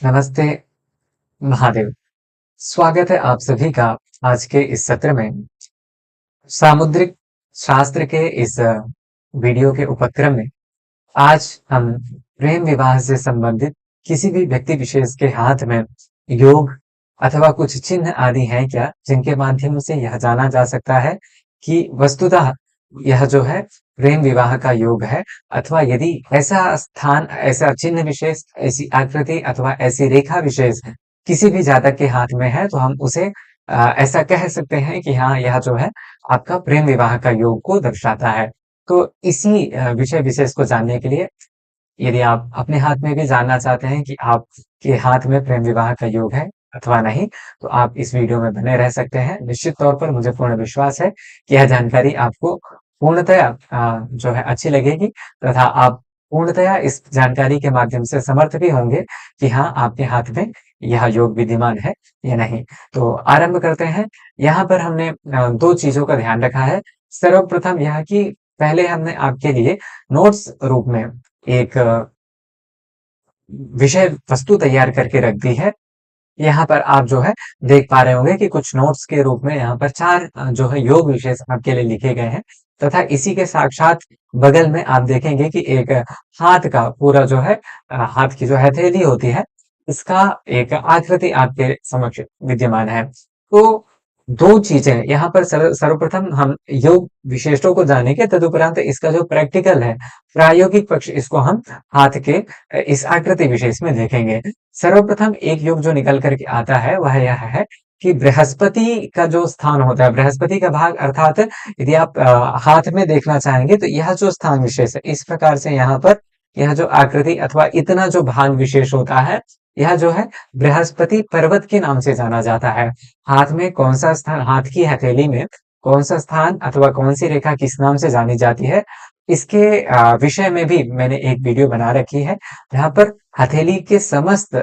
नमस्ते, महादेव। स्वागत है आप सभी का आज के इस सत्र में। सामुद्रिक शास्त्र के इस वीडियो के उपक्रम में आज हम प्रेम विवाह से संबंधित किसी भी व्यक्ति विशेष के हाथ में योग अथवा कुछ चिन्ह आदि हैं क्या, जिनके माध्यम से यह जाना जा सकता है कि वस्तुतः यह जो है प्रेम विवाह का योग है, अथवा यदि ऐसा स्थान, ऐसा चिन्ह विशेष, ऐसी आकृति अथवा ऐसी रेखा विशेष किसी भी जातक के हाथ में है, तो हम उसे ऐसा कह सकते हैं कि हाँ, यह जो है आपका प्रेम विवाह का योग को दर्शाता है। तो इसी विषय विशेष को जानने के लिए, यदि आप अपने हाथ में भी जानना चाहते हैं कि आपके हाथ में प्रेम विवाह का योग है अथवा नहीं, तो आप इस वीडियो में बने रह सकते हैं। निश्चित तौर पर मुझे पूर्ण विश्वास है कि यह जानकारी आपको पूर्णतया जो है अच्छी लगेगी, तथा आप पूर्णतया इस जानकारी के माध्यम से समर्थ भी होंगे कि हाँ, आपके हाथ में यह योग विद्यमान है या नहीं। तो आरंभ करते हैं। यहाँ पर हमने दो चीजों का ध्यान रखा है। सर्वप्रथम यह कि पहले हमने आपके लिए नोट्स रूप में एक विषय वस्तु तैयार करके रख दी है। यहाँ पर आप जो है देख पा रहे होंगे कि कुछ नोट्स के रूप में यहाँ पर 4 जो है योग विशेष आपके लिए लिखे गए हैं, तथा इसी के साक्षात बगल में आप देखेंगे कि एक हाथ का पूरा जो है हाथ की जो हथेली होती है, इसका एक आकृति आपके समक्ष विद्यमान है। तो 2 चीजें यहाँ पर सर्वप्रथम हम योग विशेषों को जानेंगे, तदुपरांत इसका जो प्रैक्टिकल है, प्रायोगिक पक्ष, इसको हम हाथ के इस आकृति विशेष में देखेंगे। सर्वप्रथम एक योग जो निकल करके आता है वह यह है कि बृहस्पति का जो स्थान होता है, बृहस्पति का भाग, अर्थात यदि आप हाथ में देखना चाहेंगे तो यह जो स्थान विशेष है, इस प्रकार से यहाँ पर यह जो आकृति अथवा इतना जो भाग विशेष होता है, यह जो है बृहस्पति पर्वत के नाम से जाना जाता है। हाथ में कौन सा स्थान, हाथ की हथेली में कौन सा स्थान अथवा कौन सी रेखा किस नाम से जानी जाती है, इसके विषय में भी मैंने एक वीडियो बना रखी है, जहाँ पर हथेली के समस्त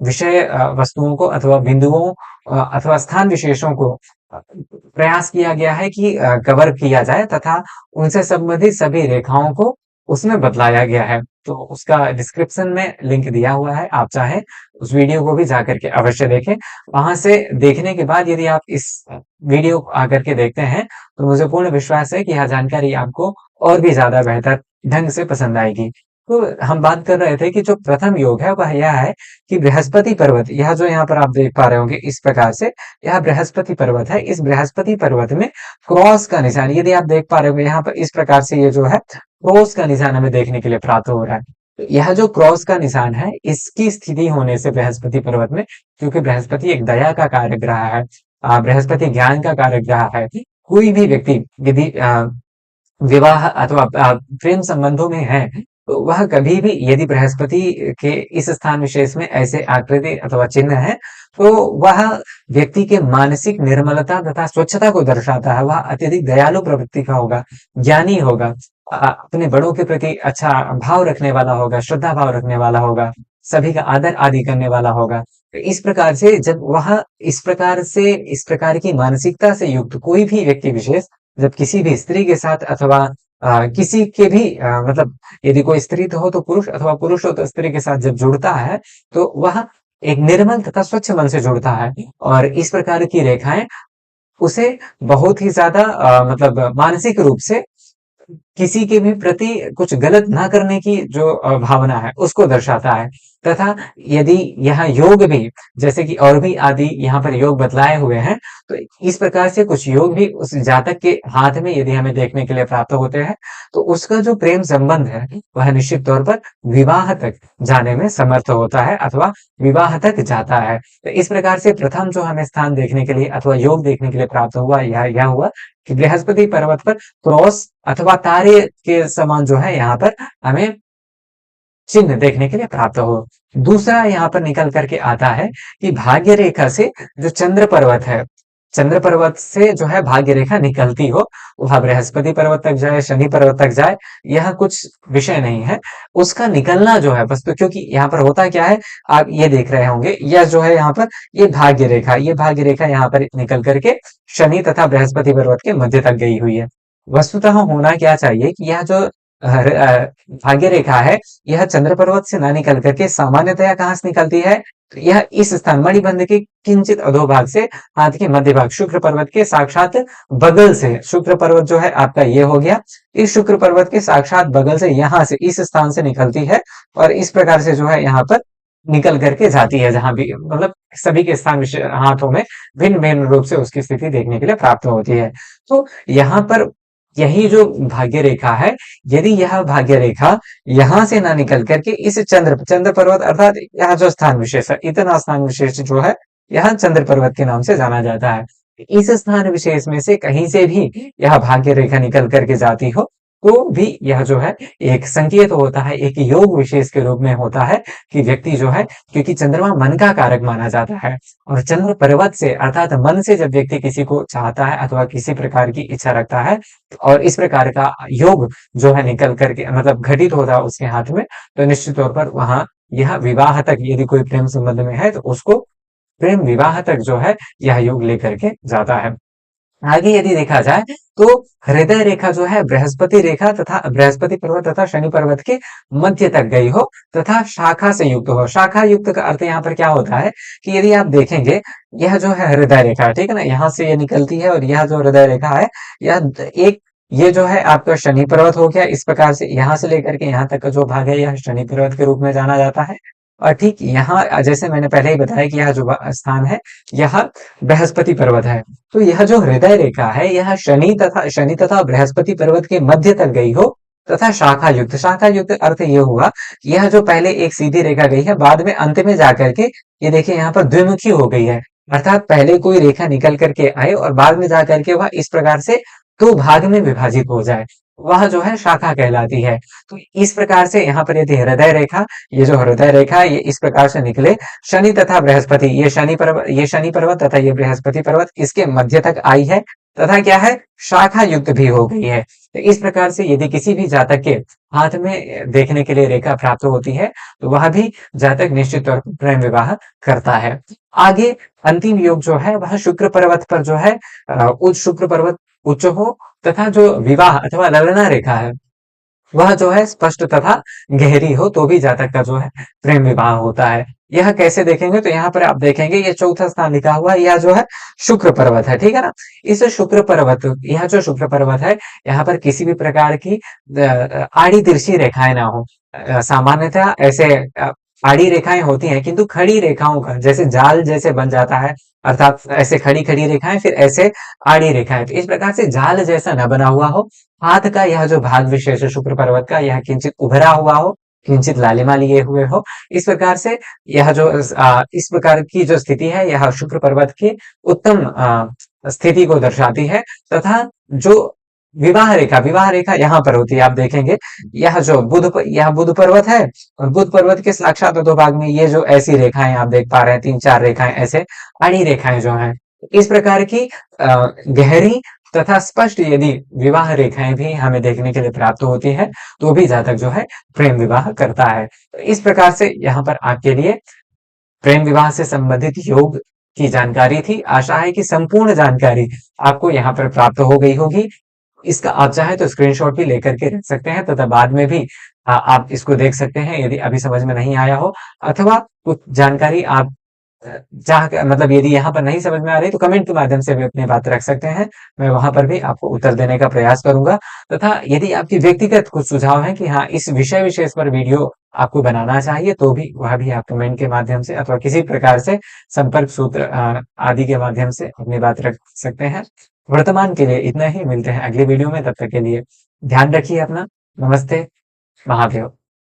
विषय वस्तुओं को अथवा बिंदुओं अथवा स्थान विशेषों को प्रयास किया गया है कि कवर किया जाए, तथा उनसे संबंधित सभी रेखाओं को उसमें बतलाया गया है। तो उसका डिस्क्रिप्शन में लिंक दिया हुआ है, आप चाहें उस वीडियो को भी जाकर के अवश्य देखें। वहां से देखने के बाद यदि आप इस वीडियो को आकर के देखते हैं, तो मुझे पूर्ण विश्वास है कि यह जानकारी आपको और भी ज्यादा बेहतर ढंग से पसंद आएगी। तो हम बात कर रहे थे कि जो प्रथम योग है वह यह है कि बृहस्पति पर्वत, यह जो यहाँ पर आप देख पा रहे होंगे इस प्रकार से, यह बृहस्पति पर्वत है। इस बृहस्पति पर्वत में क्रॉस का निशान, यदि आप देख पा रहे होंगे यहाँ पर इस प्रकार से, ये जो है क्रॉस का निशान हमें देखने के लिए प्राप्त हो रहा है। तो यह जो क्रॉस का निशान है, इसकी स्थिति होने से बृहस्पति पर्वत में, क्योंकि बृहस्पति एक दया का कारक रहा है, बृहस्पति ज्ञान का कारक रहा है, कि कोई भी व्यक्ति यदि विवाह अथवा प्रेम संबंधों में है, तो वह कभी भी यदि बृहस्पति के इस स्थान विशेष में ऐसे आकृति अथवा चिन्ह है, तो वह व्यक्ति के मानसिक निर्मलता तथा स्वच्छता को दर्शाता है। वह अत्यधिक दयालु प्रवृत्ति का होगा, ज्ञानी होगा, अपने बड़ों के प्रति अच्छा भाव रखने वाला होगा, श्रद्धा भाव रखने वाला होगा, सभी का आदर आदि करने वाला होगा। तो इस प्रकार से जब वह इस प्रकार की मानसिकता से युक्त कोई भी व्यक्ति विशेष जब किसी भी स्त्री के साथ अथवा किसी के भी मतलब यदि कोई स्त्री तो हो तो पुरुष अथवा पुरुष हो तो स्त्री के साथ जब जुड़ता है, तो वह एक निर्मल तथा स्वच्छ मन से जुड़ता है, और इस प्रकार की रेखाएं उसे बहुत ही ज्यादा मतलब मानसिक रूप से किसी के भी प्रति कुछ गलत ना करने की जो भावना है उसको दर्शाता है। तथा यदि यह योग भी, जैसे कि और भी आदि यहाँ पर योग बतलाए हुए हैं, तो इस प्रकार से कुछ योग भी उस जातक के हाथ में यदि हमें देखने के लिए प्राप्त होते हैं, तो उसका जो प्रेम संबंध है वह निश्चित तौर पर विवाह तक जाने में समर्थ होता है अथवा विवाह तक जाता है। तो इस प्रकार से प्रथम जो हमें स्थान देखने के लिए अथवा योग देखने के लिए प्राप्त हुआ, यह हुआ कि बृहस्पति पर्वत पर क्रॉस अथवा तारे के समान जो है यहाँ पर हमें चिन्ह देखने के लिए प्राप्त हो। दूसरा यहाँ पर निकल करके आता है कि भाग्य रेखा से जो चंद्र पर्वत है, चंद्र पर्वत से जो है भाग्य रेखा निकलती हो, वह बृहस्पति पर्वत तक जाए, शनि पर्वत तक जाए, यह कुछ विषय नहीं है। उसका निकलना जो है वस्तु, क्योंकि यहाँ पर होता क्या है, आप ये देख रहे होंगे, यह जो है यहाँ पर ये भाग्य रेखा यहाँ पर निकल करके शनि तथा बृहस्पति पर्वत के मध्य तक गई हुई है। वस्तुतः होना क्या चाहिए कि यह जो भाग्य रेखा है, यह चंद्र पर्वत से ना निकल करके सामान्यतया कहाँ से निकलती है? तो यह इस स्थान मणिबंध के किंचित अधोभाग से हाथ के मध्य भाग शुक्र पर्वत के साक्षात बगल से, शुक्र पर्वत जो है आपका ये हो गया, इस शुक्र पर्वत के साक्षात बगल से यहाँ से इस स्थान से निकलती है और इस प्रकार से जो है यहाँ पर निकल करके जाती है, जहां भी मतलब सभी के स्थान हाथों में भिन्न भिन्न रूप से उसकी स्थिति देखने के लिए प्राप्त होती है। तो यहाँ पर यही जो भाग्य रेखा है, यदि यह भाग्य रेखा यहाँ से ना निकल करके इस चंद्र पर्वत अर्थात यह जो स्थान विशेष है, इतना स्थान विशेष जो है यह चंद्र पर्वत के नाम से जाना जाता है। इस स्थान विशेष में से कहीं से भी यह भाग्य रेखा निकल करके जाती हो तो भी यह जो है एक संकेत होता है, एक योग विशेष के रूप में होता है कि व्यक्ति जो है, क्योंकि चंद्रमा मन का कारक माना जाता है और चंद्र पर्वत से अर्थात मन से जब व्यक्ति किसी को चाहता है अथवा किसी प्रकार की इच्छा रखता है और इस प्रकार का योग जो है निकल करके मतलब घटित होता है उसके हाथ में, तो निश्चित तौर पर वहां यह विवाह तक यदि कोई प्रेम संबंध में है तो उसको प्रेम विवाह तक जो है यह योग लेकर के जाता है। आगे यदि देखा जाए तो हृदय रेखा जो है बृहस्पति रेखा तथा बृहस्पति पर्वत तथा शनि पर्वत के मध्य तक गई हो तथा शाखा से युक्त हो। शाखा युक्त का अर्थ यहाँ पर क्या होता है कि यदि आप देखेंगे यह जो है हृदय रेखा, ठीक है ना, यहाँ से ये निकलती है और यह जो हृदय रेखा है यह एक ये जो है आपका शनि पर्वत हो गया, इस प्रकार से यहाँ से लेकर के यहाँ तक का जो भाग है यह शनि पर्वत के रूप में जाना जाता है। और ठीक यहाँ जैसे मैंने पहले ही बताया कि यह जो स्थान है यह बृहस्पति पर्वत है। तो यह जो हृदय रेखा है यह शनि तथा बृहस्पति पर्वत के मध्य तक गई हो तथा शाखा युक्त अर्थ ये हुआ कि यह जो पहले एक सीधी रेखा गई है बाद में अंत में जाकर के ये देखिए यहाँ पर द्विमुखी हो गई है, अर्थात पहले कोई रेखा निकल करके आए और बाद में जाकर के वह इस प्रकार से दो भाग में विभाजित हो जाए, वह जो है शाखा कहलाती है। तो इस प्रकार से यहाँ पर यदि हृदय रेखा, ये जो हृदय रेखा है ये इस प्रकार से निकले शनि तथा बृहस्पति, ये शनि पर्वत तथा ये बृहस्पति पर्वत इसके मध्य तक आई है तथा क्या है शाखा युक्त भी हो गई है। तो इस प्रकार से यदि किसी भी जातक के हाथ में देखने के लिए रेखा प्राप्त होती है तो वह भी जातक निश्चित तौर पर प्रेम विवाह करता है। आगे अंतिम योग जो है वह शुक्र पर्वत पर जो है उच्च शुक्र पर्वत उच्च हो तथा जो विवाह अथवा ललना रेखा है वह जो है स्पष्ट तथा गहरी हो तो भी जातक का जो है प्रेम विवाह होता है। यह कैसे देखेंगे तो यहाँ पर आप देखेंगे ये चौथा स्थान लिखा हुआ है, यह जो है शुक्र पर्वत है, ठीक है ना। इस शुक्र पर्वत, यह जो शुक्र पर्वत है यहाँ पर किसी भी प्रकार की आड़ी तिरछी रेखाएं ना हो। सामान्यतः ऐसे आड़ी रेखाएं होती हैं किंतु खड़ी रेखाओं का जैसे जाल जैसे बन जाता है, अर्थात ऐसे खड़ी खड़ी रेखाएं फिर ऐसे आड़ी रेखाएं, तो इस प्रकार से जाल जैसा न बना हुआ हो। हाथ का यह जो भाग विशेष है शुक्र पर्वत का यह किंचित उभरा हुआ हो, किंचित लालिमा लिए हुए हो। इस प्रकार से यह जो इस प्रकार की जो स्थिति है यह शुक्र पर्वत की उत्तम स्थिति को दर्शाती है तथा जो विवाह रेखा यहाँ पर होती है। आप देखेंगे यह बुध पर्वत है और बुध पर्वत के साक्षात अधोभाग में ये जो ऐसी रेखाएं आप देख पा रहे हैं, तीन चार रेखाएं ऐसे आड़ी रेखाएं जो हैं, इस प्रकार की गहरी तथा स्पष्ट यदि विवाह रेखाएं भी हमें देखने के लिए प्राप्त होती है तो भी जातक जो है प्रेम विवाह करता है। तो इस प्रकार से यहाँ पर आपके लिए प्रेम विवाह से संबंधित योग की जानकारी थी। आशा है कि संपूर्ण जानकारी आपको यहाँ पर प्राप्त हो गई होगी। इसका आप चाहे तो स्क्रीनशॉट भी लेकर के रख सकते हैं तथा बाद में भी आप इसको देख सकते हैं यदि अभी समझ में नहीं आया हो, अथवा कुछ जानकारी आप मतलब यदि यहाँ पर नहीं समझ में आ रही तो कमेंट के माध्यम से भी अपनी बात रख सकते हैं, मैं वहां पर भी आपको उत्तर देने का प्रयास करूंगा। तथा यदि आपकी व्यक्तिगत कुछ सुझाव है कि हाँ इस विषय विशेष पर वीडियो आपको बनाना चाहिए तो भी वह भी आप कमेंट के माध्यम से अथवा किसी प्रकार से संपर्क सूत्र आदि के माध्यम से अपनी बात रख सकते हैं। वर्तमान के लिए इतना ही, मिलते हैं अगले वीडियो में, तब तक के लिए ध्यान रखिए अपना। नमस्ते, महादेव।